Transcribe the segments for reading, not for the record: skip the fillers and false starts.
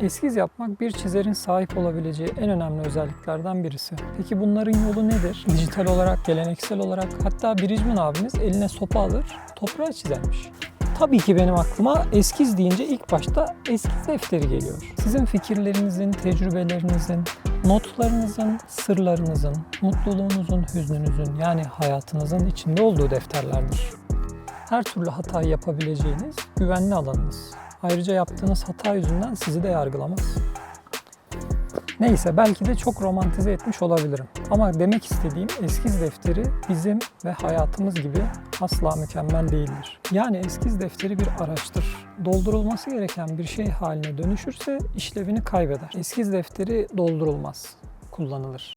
Eskiz yapmak bir çizerin sahip olabileceği en önemli özelliklerden birisi. Peki bunların yolu nedir? Dijital olarak, geleneksel olarak, hatta Bridgman abimiz eline sopa alır, toprağı çizermiş. Tabii ki benim aklıma eskiz deyince ilk başta eskiz defteri geliyor. Sizin fikirlerinizin, tecrübelerinizin, notlarınızın, sırlarınızın, mutluluğunuzun, hüznünüzün yani hayatınızın içinde olduğu defterlerdir. Her türlü hatayı yapabileceğiniz güvenli alanınız. Ayrıca yaptığınız hata yüzünden sizi de yargılamaz. Neyse, belki de çok romantize etmiş olabilirim. Ama demek istediğim eskiz defteri bizim ve hayatımız gibi asla mükemmel değildir. Yani eskiz defteri bir araçtır. Doldurulması gereken bir şey haline dönüşürse işlevini kaybeder. Eskiz defteri doldurulmaz, kullanılır.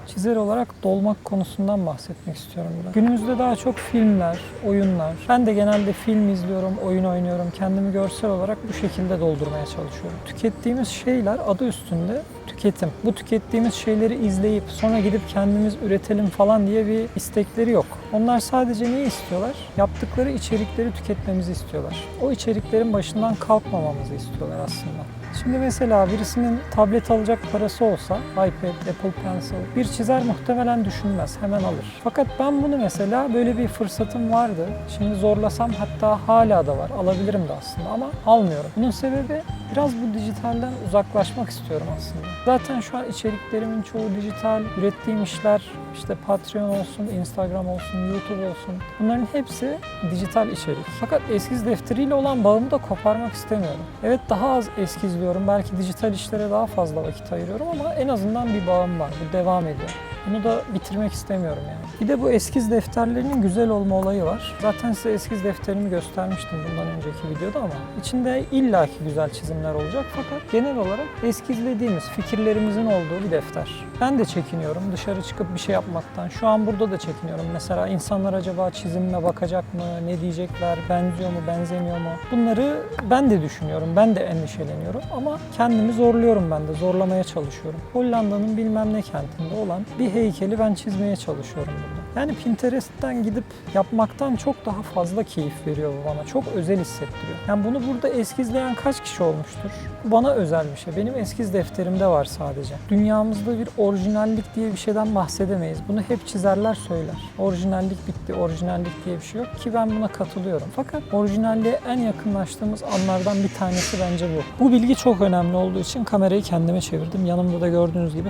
Çizer olarak dolmak konusundan bahsetmek istiyorum biraz. Günümüzde daha çok filmler, oyunlar. Ben de genelde film izliyorum, oyun oynuyorum. Kendimi görsel olarak bu şekilde doldurmaya çalışıyorum. Tükettiğimiz şeyler adı üstünde tüketim. Bu tükettiğimiz şeyleri izleyip sonra gidip kendimiz üretelim falan diye bir istekleri yok. Onlar sadece neyi istiyorlar? Yaptıkları içerikleri tüketmemizi istiyorlar. O içeriklerin başından kalkmamamızı istiyorlar aslında. Şimdi mesela birisinin tablet alacak parası olsa, iPad, Apple Pencil, bir çizer muhtemelen düşünmez, hemen alır. Fakat ben bunu mesela böyle bir fırsatım vardı. Şimdi zorlasam hatta hala da var, alabilirim de aslında ama almıyorum. Bunun sebebi biraz bu dijitalden uzaklaşmak istiyorum aslında. Zaten şu an içeriklerimin çoğu dijital, ürettiğim işler işte Patreon olsun, Instagram olsun, YouTube olsun. Bunların hepsi dijital içerik. Fakat eskiz defteriyle olan bağımı da koparmak istemiyorum. Evet, daha az eskizliyorum. Belki dijital işlere daha fazla vakit ayırıyorum ama en azından bir bağım var. Bu devam ediyor. Bunu da bitirmek istemiyorum yani. Bir de bu eskiz defterlerinin güzel olma olayı var. Zaten size eskiz defterimi göstermiştim bundan önceki videoda ama içinde illaki güzel çizimler olacak fakat genel olarak eskizlediğimiz fikirlerimizin olduğu bir defter. Ben de çekiniyorum dışarı çıkıp bir şey yapmaktan. Şu an burada da çekiniyorum. Mesela insanlar acaba çizimime bakacak mı? Ne diyecekler? Benziyor mu? Benzemiyor mu? Bunları ben de düşünüyorum. Ben de endişeleniyorum ama kendimi zorluyorum ben de. Zorlamaya çalışıyorum. Hollanda'nın bilmem ne kentinde olan bir heykeli ben çizmeye çalışıyorum burada. Yani Pinterest'ten gidip yapmaktan çok daha fazla keyif veriyor bu bana. Çok özel hissettiriyor. Yani bunu burada eskizleyen kaç kişi olmuştur? Bu bana özel bir şey. Benim eskiz defterimde var sadece. Dünyamızda bir orijinallik diye bir şeyden bahsedemeyiz. Bunu hep çizerler söyler. Orijinallik bitti, orijinallik diye bir şey yok ki ben buna katılıyorum. Fakat orijinalliğe en yakınlaştığımız anlardan bir tanesi bence bu. Bu bilgi çok önemli olduğu için kamerayı kendime çevirdim. Yanımda da gördüğünüz gibi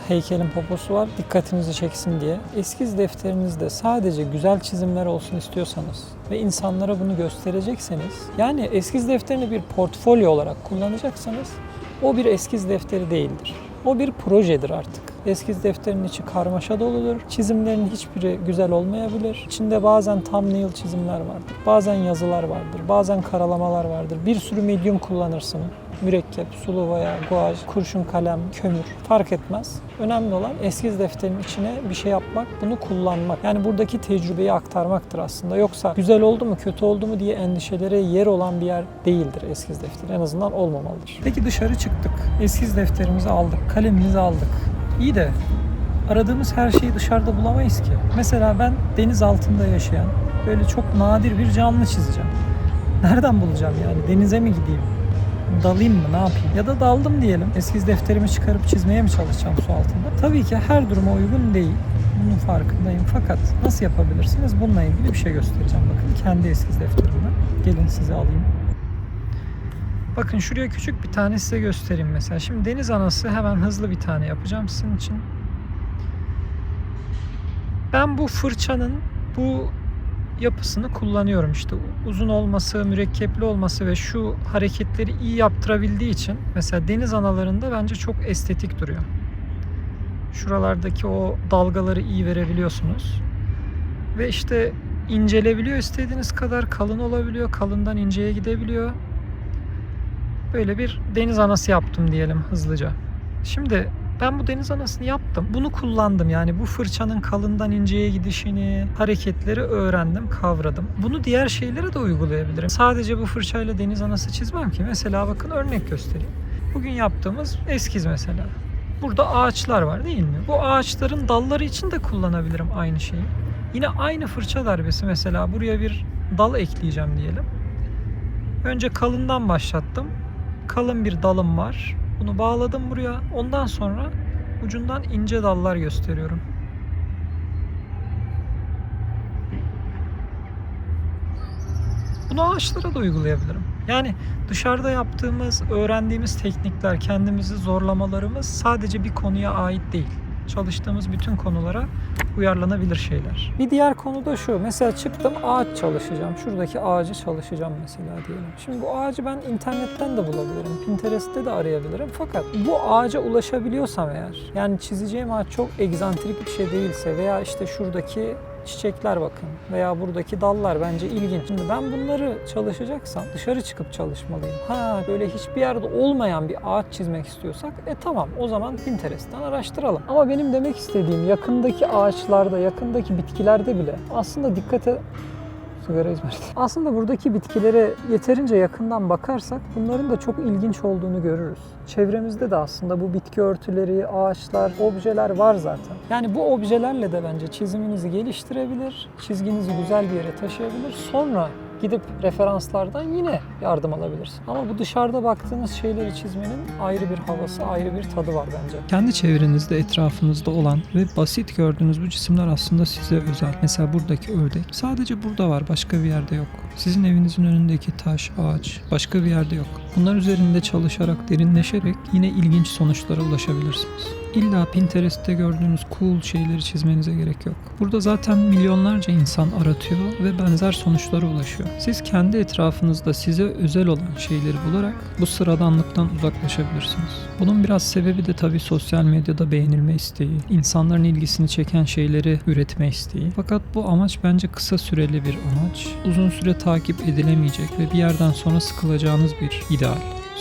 heykelin poposu var. Dikkatinizi çeksin diye. Eskiz defterinizde sadece güzel çizimler olsun istiyorsanız ve insanlara bunu gösterecekseniz, yani eskiz defterini bir portfolyo olarak kullanacaksanız o bir eskiz defteri değildir. O bir projedir artık. Eskiz defterinin içi karmaşa doludur. Çizimlerin hiçbiri güzel olmayabilir. İçinde bazen thumbnail çizimler vardır. Bazen yazılar vardır. Bazen karalamalar vardır. Bir sürü medium kullanırsın. Mürekkep, sulu boya, guaj, kurşun kalem, kömür fark etmez. Önemli olan eskiz defterinin içine bir şey yapmak, bunu kullanmak. Yani buradaki tecrübeyi aktarmaktır aslında. Yoksa güzel oldu mu, kötü oldu mu diye endişelere yer olan bir yer değildir eskiz defteri. En azından olmamalıdır. Peki dışarı çıktık. Eskiz defterimizi aldık, kalemimizi aldık. İyi de aradığımız her şeyi dışarıda bulamayız ki. Mesela ben deniz altında yaşayan böyle çok nadir bir canlı çizeceğim. Nereden bulacağım yani? Denize mi gideyim? Dalayım mı? Ne yapayım? Ya da daldım diyelim. Eskiz defterimi çıkarıp çizmeye mi çalışacağım su altında? Tabii ki her duruma uygun değil. Bunun farkındayım. Fakat nasıl yapabilirsiniz? Bununla ilgili bir şey göstereceğim. Bakın kendi eskiz defterimden. Gelin size alayım. Bakın şuraya küçük bir tane size göstereyim mesela. Şimdi deniz anası hemen hızlı bir tane yapacağım sizin için. Ben bu fırçanın bu yapısını kullanıyorum. İşte uzun olması, mürekkepli olması ve şu hareketleri iyi yaptırabildiği için mesela deniz analarında bence çok estetik duruyor. Şuralardaki o dalgaları iyi verebiliyorsunuz. Ve işte incelebiliyor istediğiniz kadar, kalın olabiliyor, kalından inceye gidebiliyor. Böyle bir deniz anası yaptım diyelim hızlıca. Şimdi ben bu deniz anasını yaptım. Bunu kullandım. Yani bu fırçanın kalından inceye gidişini, hareketleri öğrendim, kavradım. Bunu diğer şeylere de uygulayabilirim. Sadece bu fırçayla deniz anası çizmem ki. Mesela bakın örnek göstereyim. Bugün yaptığımız eskiz mesela. Burada ağaçlar var değil mi? Bu ağaçların dalları için de kullanabilirim aynı şeyi. Yine aynı fırça darbesi, mesela buraya bir dal ekleyeceğim diyelim. Önce kalından başlattım. Kalın bir dalım var. Bunu bağladım buraya. Ondan sonra ucundan ince dallar gösteriyorum. Bunu ağaçlara da uygulayabilirim. Yani dışarıda yaptığımız, öğrendiğimiz teknikler, kendimizi zorlamalarımız sadece bir konuya ait değil. Çalıştığımız bütün konulara uyarlanabilir şeyler. Bir diğer konu da şu. Mesela çıktım, ağaç çalışacağım. Şuradaki ağacı çalışacağım mesela diyelim. Şimdi bu ağacı ben internetten de bulabilirim. Pinterest'te de arayabilirim. Fakat bu ağaca ulaşabiliyorsam eğer, yani çizeceğim ağaç çok egzantrik bir şey değilse veya işte şuradaki çiçekler bakın veya buradaki dallar bence ilginç. Şimdi ben bunları çalışacaksam dışarı çıkıp çalışmalıyım. Böyle hiçbir yerde olmayan bir ağaç çizmek istiyorsak tamam, o zaman Pinterest'ten araştıralım. Ama benim demek istediğim yakındaki ağaçlarda, yakındaki bitkilerde bile aslında sigara izmariti. Aslında buradaki bitkilere yeterince yakından bakarsak bunların da çok ilginç olduğunu görürüz. Çevremizde de aslında bu bitki örtüleri, ağaçlar, objeler var zaten. Yani bu objelerle de bence çiziminizi geliştirebilir, çizginizi güzel bir yere taşıyabilir. Sonra gidip referanslardan yine yardım alabilirsin. Ama bu dışarıda baktığınız şeyleri çizmenin ayrı bir havası, ayrı bir tadı var bence. Kendi çevrenizde, etrafınızda olan ve basit gördüğünüz bu cisimler aslında size özel. Mesela buradaki ördek sadece burada var, başka bir yerde yok. Sizin evinizin önündeki taş, ağaç başka bir yerde yok. Bunlar üzerinde çalışarak, derinleşerek yine ilginç sonuçlara ulaşabilirsiniz. İlla Pinterest'te gördüğünüz cool şeyleri çizmenize gerek yok. Burada zaten milyonlarca insan aratıyor ve benzer sonuçlara ulaşıyor. Siz kendi etrafınızda size özel olan şeyleri bularak bu sıradanlıktan uzaklaşabilirsiniz. Bunun biraz sebebi de tabii sosyal medyada beğenilme isteği, insanların ilgisini çeken şeyleri üretme isteği. Fakat bu amaç bence kısa süreli bir amaç. Uzun süre takip edilemeyecek ve bir yerden sonra sıkılacağınız bir ideal.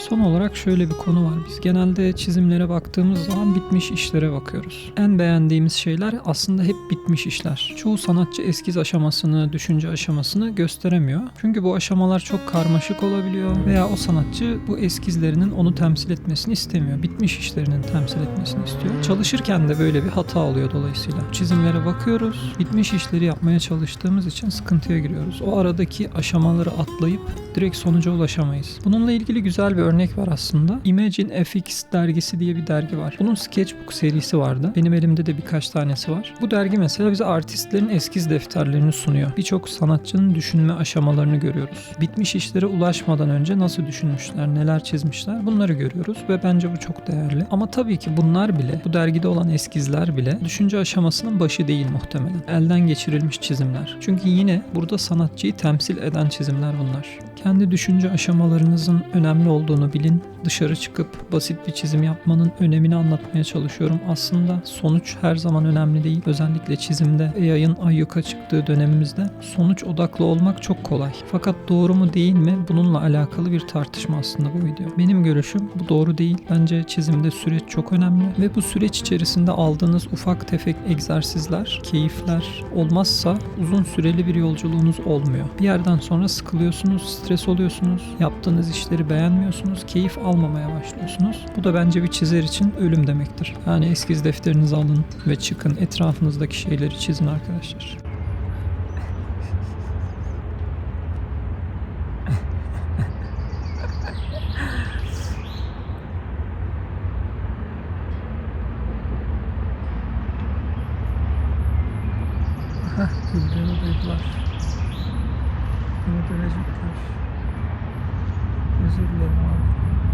Son olarak şöyle bir konu var. Biz genelde çizimlere baktığımız zaman bitmiş işlere bakıyoruz. En beğendiğimiz şeyler aslında hep bitmiş işler. Çoğu sanatçı eskiz aşamasını, düşünce aşamasını gösteremiyor. Çünkü bu aşamalar çok karmaşık olabiliyor veya o sanatçı bu eskizlerinin onu temsil etmesini istemiyor. Bitmiş işlerinin temsil etmesini istiyor. Çalışırken de böyle bir hata oluyor dolayısıyla. Çizimlere bakıyoruz. Bitmiş işleri yapmaya çalıştığımız için sıkıntıya giriyoruz. O aradaki aşamaları atlayıp direkt sonuca ulaşamayız. Bununla ilgili güzel bir örnek var aslında. Imagine FX dergisi diye bir dergi var. Bunun sketchbook serisi vardı. Benim elimde de birkaç tanesi var. Bu dergi mesela bize artistlerin eskiz defterlerini sunuyor. Birçok sanatçının düşünme aşamalarını görüyoruz. Bitmiş işlere ulaşmadan önce nasıl düşünmüşler, neler çizmişler, bunları görüyoruz ve bence bu çok değerli. Ama tabii ki bunlar bile, bu dergide olan eskizler bile düşünce aşamasının başı değil muhtemelen. Elden geçirilmiş çizimler. Çünkü yine burada sanatçıyı temsil eden çizimler bunlar. Kendi düşünce aşamalarınızın önemli olduğunu bilin. Dışarı çıkıp basit bir çizim yapmanın önemini anlatmaya çalışıyorum. Aslında sonuç her zaman önemli değil. Özellikle çizimde yayın ayyuka çıktığı dönemimizde sonuç odaklı olmak çok kolay. Fakat doğru mu değil mi? Bununla alakalı bir tartışma aslında bu video. Benim görüşüm bu doğru değil. Bence çizimde süreç çok önemli ve bu süreç içerisinde aldığınız ufak tefek egzersizler, keyifler olmazsa uzun süreli bir yolculuğunuz olmuyor. Bir yerden sonra sıkılıyorsunuz, stres oluyorsunuz, yaptığınız işleri beğenmiyorsunuz, keyif almamaya başlıyorsunuz. Bu da bence bir çizer için ölüm demektir. Yani eskiz defterinizi alın ve çıkın, etrafınızdaki şeyleri çizin arkadaşlar. Güldüğünü duydular. Beni dövecekler. Özür dilerim abi.